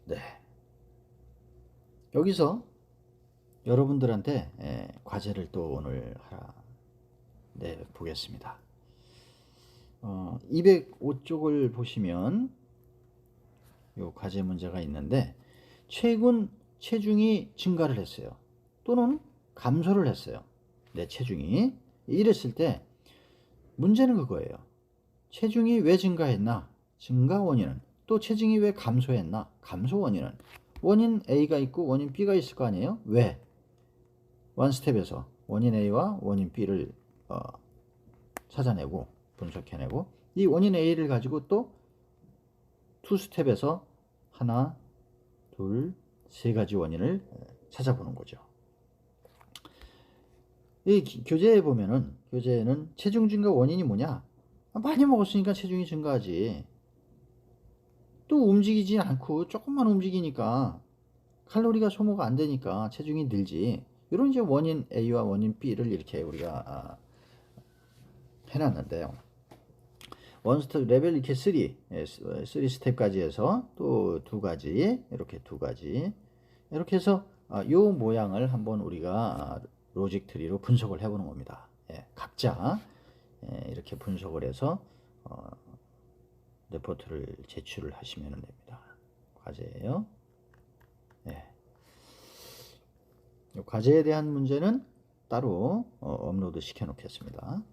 네. 여기서 여러분들한테 과제를 또 오늘 하나 보겠습니다. 205쪽을 보시면 요 과제 문제가 있는데, 최근 체중이 증가를 했어요. 또는 감소를 했어요. 내 체중이. 이랬을 때 문제는 그거예요. 체중이 왜 증가했나? 증가 원인은. 또 체중이 왜 감소했나? 감소 원인은. 원인 A가 있고 원인 B가 있을 거 아니에요? 왜? 원스텝에서 원인 A와 원인 B를 찾아내고 분석해내고, 이 원인 A를 가지고 또 투스텝에서 하나, 둘, 세 가지 원인을 찾아보는 거죠. 이 교재에 보면은, 교재에는 체중 증가 원인이 뭐냐? 많이 먹었으니까 체중이 증가하지. 또 움직이지 않고 조금만 움직이니까 칼로리가 소모가 안 되니까 체중이 늘지. 이런 이제 원인 A와 원인 B를 이렇게 우리가 해놨는데요. 원스텝 레벨 이렇게 3 스텝까지 해서 또 두 가지, 이렇게 두 가지, 이렇게 해서 요 모양을 한번 우리가 로직 트리로 분석을 해보는 겁니다. 각자 이렇게 분석을 해서 레포트를 제출을 하시면 됩니다. 과제예요. 이 과제에 대한 문제는 따로 업로드 시켜 놓겠습니다.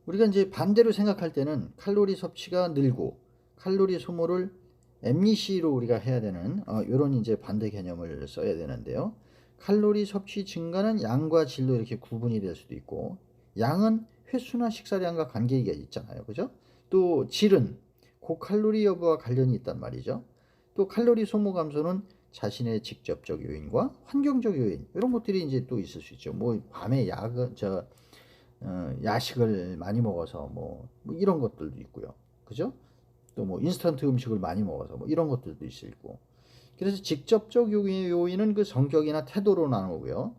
우리가 이제 반대로 생각할 때는 칼로리 섭취가 늘고 칼로리 소모를 MC로 우리가 해야 되는 이런 이제 반대 개념을 써야 되는데요. 칼로리 섭취 증가는 양과 질로 이렇게 구분이 될 수도 있고, 양은 횟수나 식사량과 관계가 있잖아요. 그죠? 또 질은 고칼로리 여부와 관련이 있단 말이죠. 또 칼로리 소모 감소는 자신의 직접적 요인과 환경적 요인, 이런 것들이 이제 또 있을 수 있죠. 뭐 밤에 야식을 많이 먹어서 뭐 이런 것들도 있고요. 그죠? 또 뭐 인스턴트 음식을 많이 먹어서 뭐 이런 것들도 있을 거. 그래서 직접적 요인은 그 성격이나 태도로 나누고요.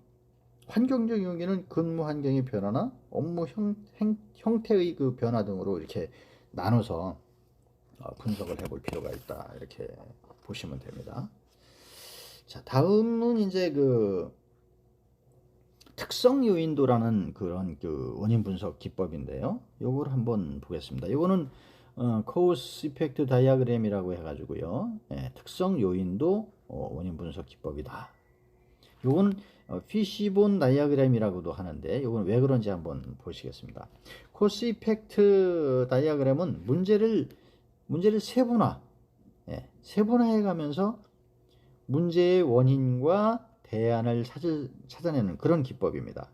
환경적 요인은 근무 환경의 변화나 업무 형태의 그 변화 등으로 이렇게 나눠서 분석을 해볼 필요가 있다. 이렇게 보시면 됩니다. 자, 다음은 이제 그 특성 요인도라는 그런 그 원인 분석 기법인데요. 요걸 한번 보겠습니다. 요거는 코스 이펙트 다이아그램이라고 해가지고요. 특성 요인도 원인 분석 기법이다. 요건 피시본 다이아그램이라고도 하는데, 요건 왜 그런지 한번 보시겠습니다. 코스 이펙트 다이아그램은 문제를 세분화해 가면서 문제의 원인과 대안을 찾아내는 그런 기법입니다.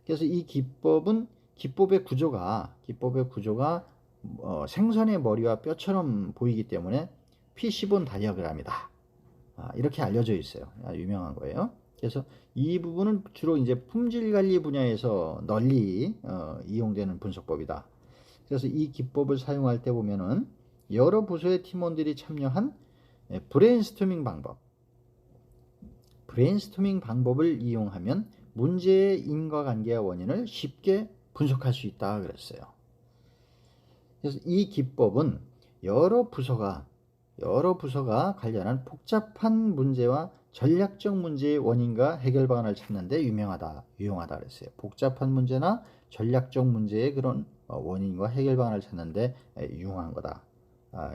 그래서 이 기법의 구조가 생선의 머리와 뼈처럼 보이기 때문에 피시본 다이어그램이다. 이렇게 알려져 있어요. 유명한 거예요. 그래서 이 부분은 주로 이제 품질 관리 분야에서 널리 이용되는 분석법이다. 그래서 이 기법을 사용할 때 보면은 여러 부서의 팀원들이 참여한 브레인스토밍 방법을 이용하면 문제의 인과관계와 원인을 쉽게 분석할 수 있다 그랬어요. 그래서 이 기법은 여러 부서가 관련한 복잡한 문제와 전략적 문제의 원인과 해결 방안을 찾는 데 유용하다 그랬어요. 복잡한 문제나 전략적 문제의 그런 원인과 해결 방안을 찾는 데 유용한 거다.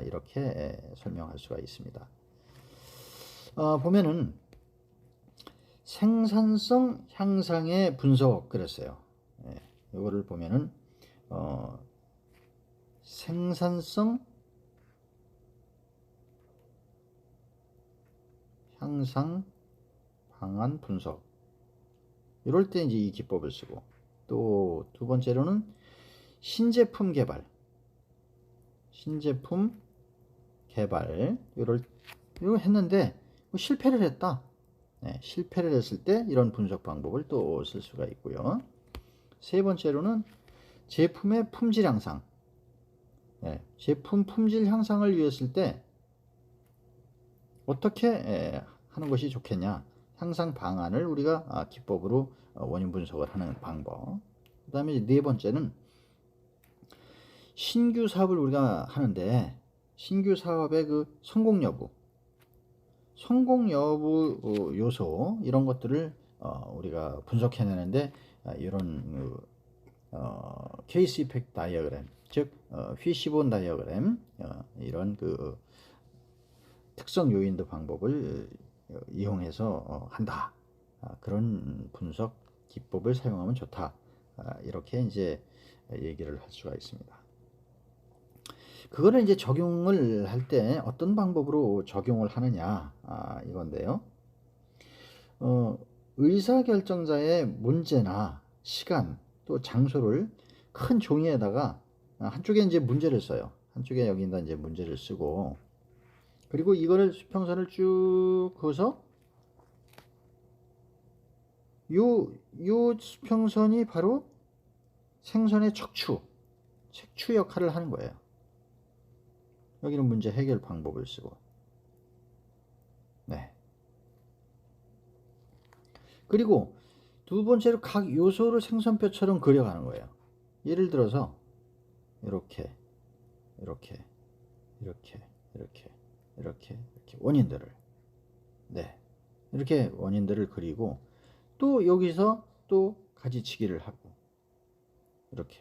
이렇게 설명할 수가 있습니다. 보면은 생산성 향상의 분석 그랬어요. 이거를 보면은 생산성 향상 방안 분석, 이럴 때 이제 이 기법을 쓰고, 또 두 번째로는 신제품 개발 이걸 했는데 실패를 했다. 실패를 했을 때 이런 분석 방법을 또 쓸 수가 있고요. 세 번째로는 제품의 품질 향상. 제품 품질 향상을 위했을 때 어떻게 하는 것이 좋겠냐. 향상 방안을 우리가 기법으로 원인 분석을 하는 방법. 그 다음에 네 번째는 신규 사업을 우리가 하는데 신규 사업의 그 성공 여부, 요소 이런 것들을 우리가 분석해내는데 이런 케이스 이펙트 다이어그램, 즉 피시본 다이어그램 이런 그 특성 요인도 방법을 이용해서 한다. 그런 분석 기법을 사용하면 좋다. 이렇게 이제 얘기를 할 수가 있습니다. 그거를 이제 적용을 할 때 어떤 방법으로 적용을 하느냐 이건데요. 의사결정자의 문제나 시간 또 장소를 큰 종이에다가 한쪽에 이제 문제를 써요. 한쪽에 여기다 이제 문제를 쓰고, 그리고 이거를 수평선을 쭉 그어서 요 수평선이 바로 생선의 척추 역할을 하는 거예요. 여기는 문제 해결 방법을 쓰고, 네. 그리고 두 번째로 각 요소를 생선뼈처럼 그려가는 거예요. 예를 들어서 이렇게 원인들을, 네, 이렇게 원인들을 그리고 또 여기서 또 가지치기를 하고 이렇게,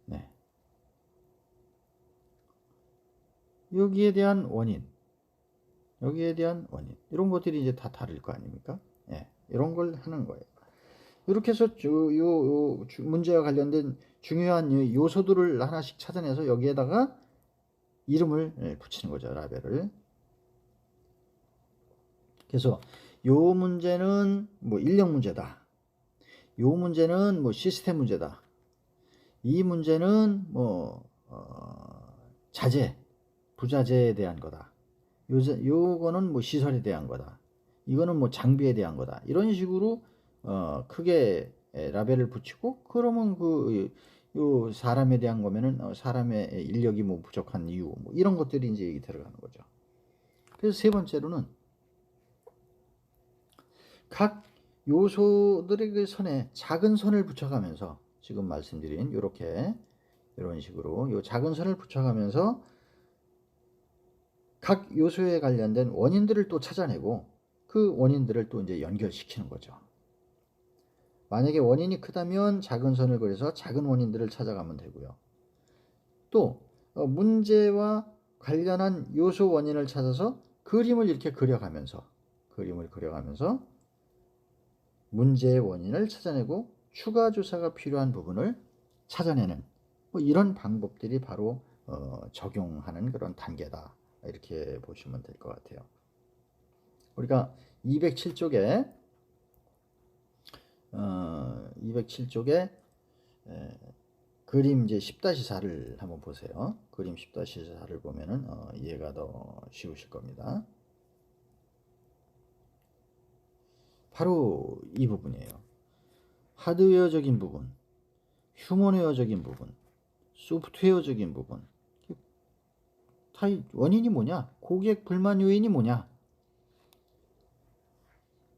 네, 여기에 대한 원인 이런 것들이 이제 다 다를 거 아닙니까? 예, 이런 걸 하는 거예요. 이렇게 해서 요 문제와 관련된 중요한 요소들을 하나씩 찾아내서 여기에다가 이름을 붙이는 거죠. 라벨을. 그래서 요 문제는 뭐 인력 문제다. 요 문제는 뭐 시스템 문제다. 이 문제는 뭐 자재, 부자재에 대한 거다. 요거는 뭐 시설에 대한 거다. 이거는 뭐 장비에 대한 거다. 이런 식으로 크게 라벨을 붙이고, 그러면 요 사람에 대한 거면은 사람의 인력이 뭐 부족한 이유 뭐 이런 것들이 이제 여기 들어가는 거죠. 그래서 세 번째로는 각 요소들의 그 선에 작은 선을 붙여가면서, 지금 말씀드린 요렇게 이런 식으로 요 작은 선을 붙여가면서 각 요소에 관련된 원인들을 또 찾아내고 그 원인들을 또 이제 연결시키는 거죠. 만약에 원인이 크다면 작은 선을 그려서 작은 원인들을 찾아가면 되고요. 또 문제와 관련한 요소 원인을 찾아서 그림을 이렇게 그려가면서 문제의 원인을 찾아내고 추가 조사가 필요한 부분을 찾아내는 뭐 이런 방법들이 바로 적용하는 그런 단계다. 이렇게 보시면 될 것 같아요. 우리가 207쪽에 그림 이제 10-4를 한번 보세요. 그림 10-4를 보면은 이해가 더 쉬우실 겁니다. 바로 이 부분이에요. 하드웨어적인 부분, 휴먼웨어적인 부분, 소프트웨어적인 부분. 다 원인이 뭐냐? 고객 불만 요인이 뭐냐?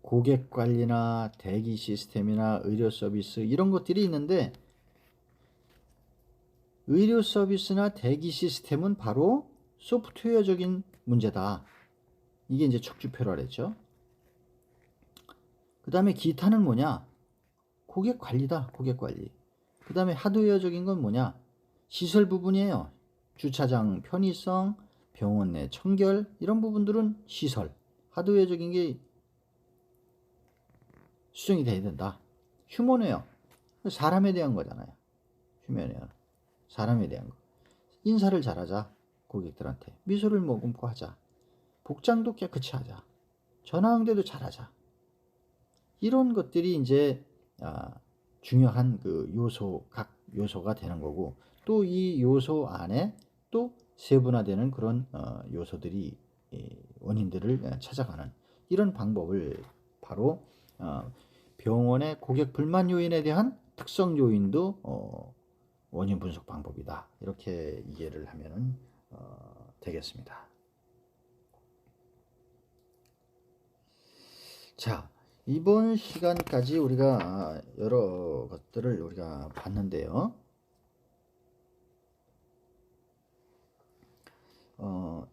고객 관리나 대기 시스템이나 의료 서비스 이런 것들이 있는데, 의료 서비스나 대기 시스템은 바로 소프트웨어적인 문제다. 이게 이제 척추표라 그랬죠. 그 다음에 기타는 뭐냐? 고객 관리다. 고객 관리. 그 다음에 하드웨어적인 건 뭐냐? 시설 부분이에요. 주차장 편의성, 병원 내 청결 이런 부분들은 시설. 하드웨어적인 게 수정이 돼야 된다. 휴먼웨어. 사람에 대한 거잖아요. 휴먼웨어. 사람에 대한 거. 인사를 잘하자. 고객들한테. 미소를 머금고 하자. 복장도 깨끗이 하자. 전화 응대도 잘하자. 이런 것들이 이제 중요한 그 요소, 각 요소가 되는 거고, 또 이 요소 안에 또 세분화되는 그런 요소들이 원인들을 찾아가는 이런 방법을 바로 병원의 고객 불만 요인에 대한 특성 요인도 원인 분석 방법이다. 이렇게 이해를 하면 되겠습니다. 자, 이번 시간까지 우리가 여러 것들을 우리가 봤는데요.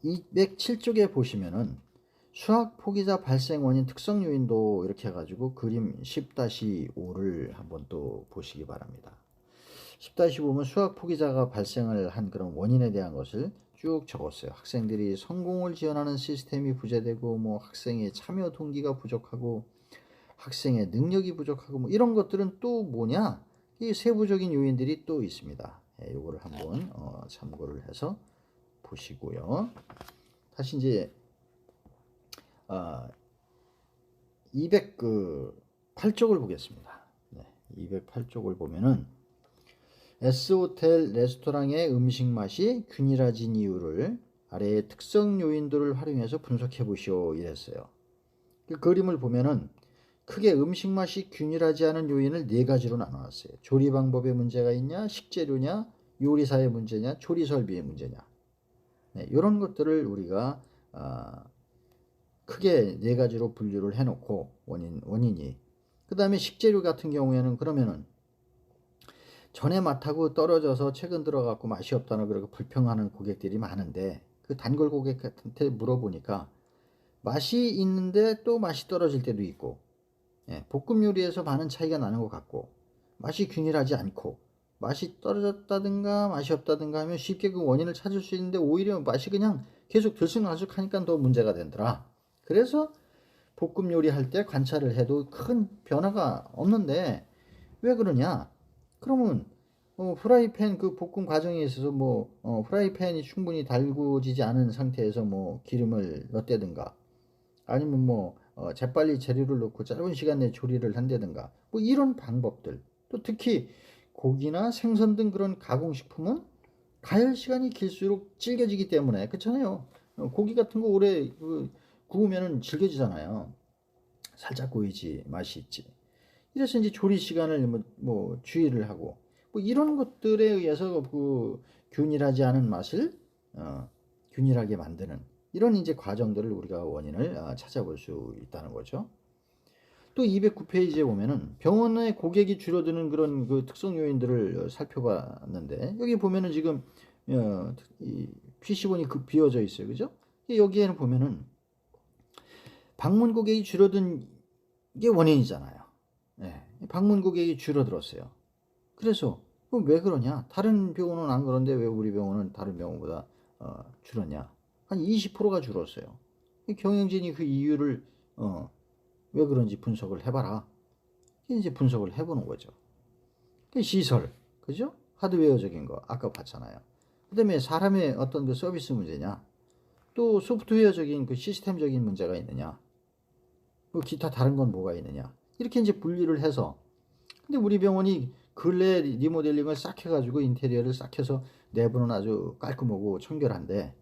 207쪽에 보시면은 수학 포기자 발생 원인 특성 요인도 이렇게 해가지고 그림 10-5를 한번 또 보시기 바랍니다. 10-5면 수학 포기자가 발생을 한 그런 원인에 대한 것을 쭉 적었어요. 학생들이 성공을 지원하는 시스템이 부재되고 뭐 학생의 참여 동기가 부족하고 학생의 능력이 부족하고 뭐 이런 것들은 또 뭐냐? 이 세부적인 요인들이 또 있습니다. 요거를 한번 참고를 해서 보시고요. 다시 이제 208쪽을 보겠습니다. 네, 208쪽을 보면은 S호텔 레스토랑의 음식 맛이 균일해진 이유를 아래의 특성 요인들을 활용해서 분석해 보시오 이랬어요. 그 그림을 보면은 크게 음식 맛이 균일하지 않은 요인을 4가지로 나눠놨어요. 조리 방법에 문제가 있냐, 식재료냐, 요리사의 문제냐, 조리 설비의 문제냐. 네, 이런 것들을 우리가 크게 4가지로 분류를 해놓고 원인이 그 다음에 식재료 같은 경우에는 그러면은 전에 맛하고 떨어져서 최근 들어갖고 맛이 없다나 그러고 불평하는 고객들이 많은데 그 단골 고객한테 물어보니까 맛이 있는데 또 맛이 떨어질 때도 있고 볶음 요리에서 많은 차이가 나는 것 같고 맛이 균일하지 않고 맛이 떨어졌다든가 맛이 없다든가 하면 쉽게 그 원인을 찾을 수 있는데 오히려 맛이 그냥 계속 들쑥날쑥하니까 더 문제가 되더라. 그래서 볶음 요리 할 때 관찰을 해도 큰 변화가 없는데 왜 그러냐? 그러면 프라이팬 그 볶음 과정에 있어서 프라이팬이 충분히 달구지지 않은 상태에서 기름을 넣었다든가 아니면 재빨리 재료를 넣고 짧은 시간 내에 조리를 한다든가 이런 방법들 또 특히 고기나 생선 등 그런 가공식품은 가열 시간이 길수록 질겨지기 때문에 그렇잖아요. 고기 같은 거 오래 구우면은 질겨지잖아요. 살짝 구이지 맛이 있지. 이래서 이제 조리 시간을 주의를 하고 이런 것들에 의해서 그 균일하지 않은 맛을 균일하게 만드는 이런 이제 과정들을 우리가 원인을 찾아볼 수 있다는 거죠. 또 209페이지에 보면은 병원의 고객이 줄어드는 그런 그 특성 요인들을 살펴봤는데 여기 보면은 지금 이 PC본이 비어져 있어요. 그죠? 여기에는 보면은 방문 고객이 줄어든 게 원인이잖아요. 네, 방문 고객이 줄어들었어요. 그래서 그럼 왜 그러냐? 다른 병원은 안 그런데 왜 우리 병원은 다른 병원보다 줄었냐? 한 20%가 줄었어요. 경영진이 그 이유를 왜 그런지 분석을 해봐라. 이제 분석을 해보는 거죠. 시설, 그죠? 하드웨어적인 거 아까 봤잖아요. 그다음에 사람의 어떤 그 서비스 문제냐? 또 소프트웨어적인 그 시스템적인 문제가 있느냐? 뭐 기타 다른 건 뭐가 있느냐? 이렇게 이제 분리를 해서 근데 우리 병원이 근래 리모델링을 싹 해가지고 인테리어를 싹 해서 내부는 아주 깔끔하고 청결한데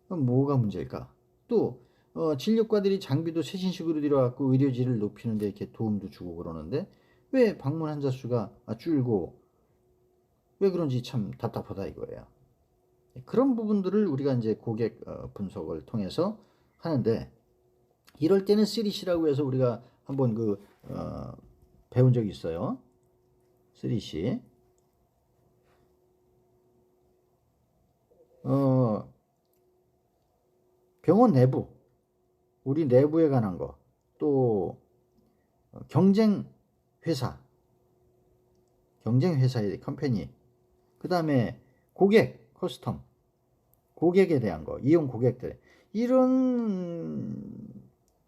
뭐가 문제일까? 또 진료과들이 장비도 최신식으로 들여갖고 의료질을 높이는 데 이렇게 도움도 주고 그러는데 왜 방문 환자 수가 줄고 왜 그런지 참 답답하다 이거예요. 그런 부분들을 우리가 이제 고객 분석을 통해서 하는데 이럴 때는 3C라고 해서 우리가 한번 배운 적이 있어요. 3C. 병원 내부, 우리 내부에 관한 거, 또 경쟁 회사의 컴퍼니, 그 다음에 고객, 커스텀, 고객에 대한 거, 이용 고객들, 이런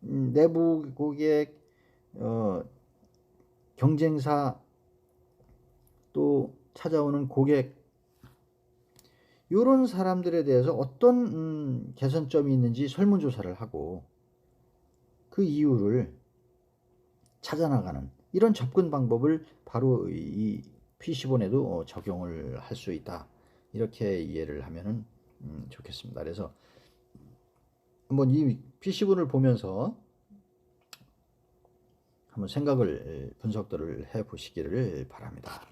내부 고객, 경쟁사, 또 찾아오는 고객, 이런 사람들에 대해서 어떤 개선점이 있는지 설문조사를 하고 그 이유를 찾아나가는 이런 접근 방법을 바로 이 PC본에도 적용을 할 수 있다. 이렇게 이해를 하면은 좋겠습니다. 그래서 한번 이 PC본을 보면서 한번 생각을 분석들을 해 보시기를 바랍니다.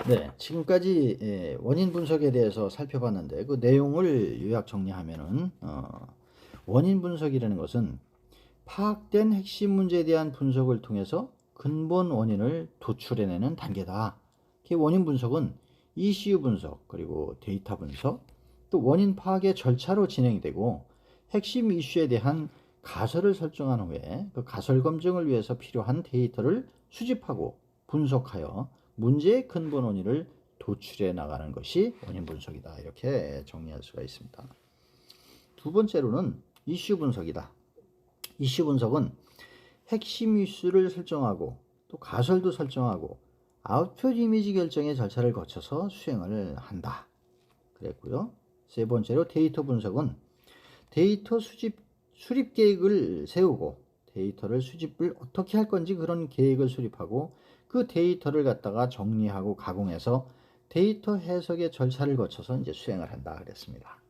네, 지금까지 원인 분석에 대해서 살펴봤는데 그 내용을 요약 정리하면은 원인 분석이라는 것은 파악된 핵심 문제에 대한 분석을 통해서 근본 원인을 도출해내는 단계다. 원인 분석은 ECU 분석, 그리고 데이터 분석, 또 원인 파악의 절차로 진행되고 핵심 이슈에 대한 가설을 설정한 후에 그 가설 검증을 위해서 필요한 데이터를 수집하고 분석하여 문제의 근본 원인을 도출해 나가는 것이 원인 분석이다. 이렇게 정리할 수가 있습니다. 두 번째로는 이슈 분석이다. 이슈 분석은 핵심 이슈를 설정하고 또 가설도 설정하고 아웃풋 이미지 결정의 절차를 거쳐서 수행을 한다. 그랬고요. 세 번째로 데이터 분석은 데이터 수립 계획을 세우고 데이터를 수집을 어떻게 할 건지 그런 계획을 수립하고 그 데이터를 갖다가 정리하고 가공해서 데이터 해석의 절차를 거쳐서 이제 수행을 한다 그랬습니다.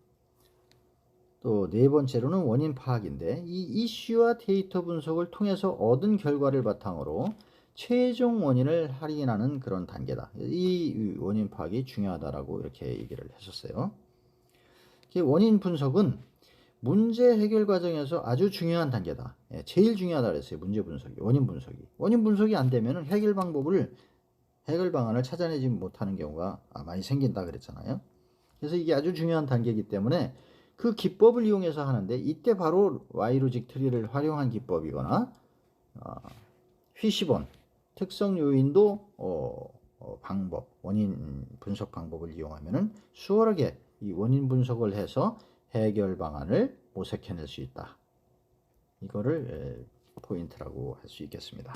또 네 번째로는 원인 파악인데 이 이슈와 데이터 분석을 통해서 얻은 결과를 바탕으로 최종 원인을 할인하는 그런 단계다. 이 원인 파악이 중요하다라고 이렇게 얘기를 했었어요. 원인 분석은 문제 해결 과정에서 아주 중요한 단계다. 제일 중요하다 그랬어요. 문제 분석이, 원인 분석이. 원인 분석이 안 되면 해결 방안을 찾아내지 못하는 경우가 많이 생긴다 그랬잖아요. 그래서 이게 아주 중요한 단계이기 때문에 그 기법을 이용해서 하는데 이때 바로 Y로직 트리를 활용한 기법이거나 휘시본 특성 요인도 방법, 원인 분석 방법을 이용하면은 수월하게 이 원인 분석을 해서 해결 방안을 모색해낼 수 있다. 이거를 포인트라고 할 수 있겠습니다.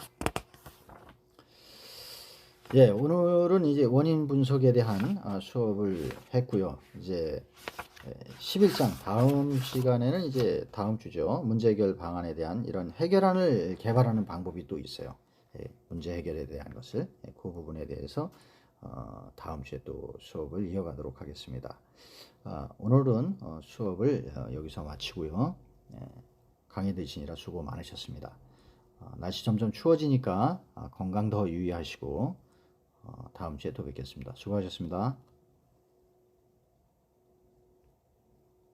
예, 오늘은 이제 원인 분석에 대한 수업을 했고요. 이제 11장 다음 시간에는 이제 다음 주죠. 문제 해결 방안에 대한 이런 해결안을 개발하는 방법이 또 있어요. 문제 해결에 대한 것을 그 부분에 대해서 다음 주에 또 수업을 이어가도록 하겠습니다. 오늘은 수업을 여기서 마치고요. 강의 들으시느라 수고 많으셨습니다. 날씨 점점 추워지니까 건강 더 유의하시고 다음 주에 또 뵙겠습니다. 수고하셨습니다.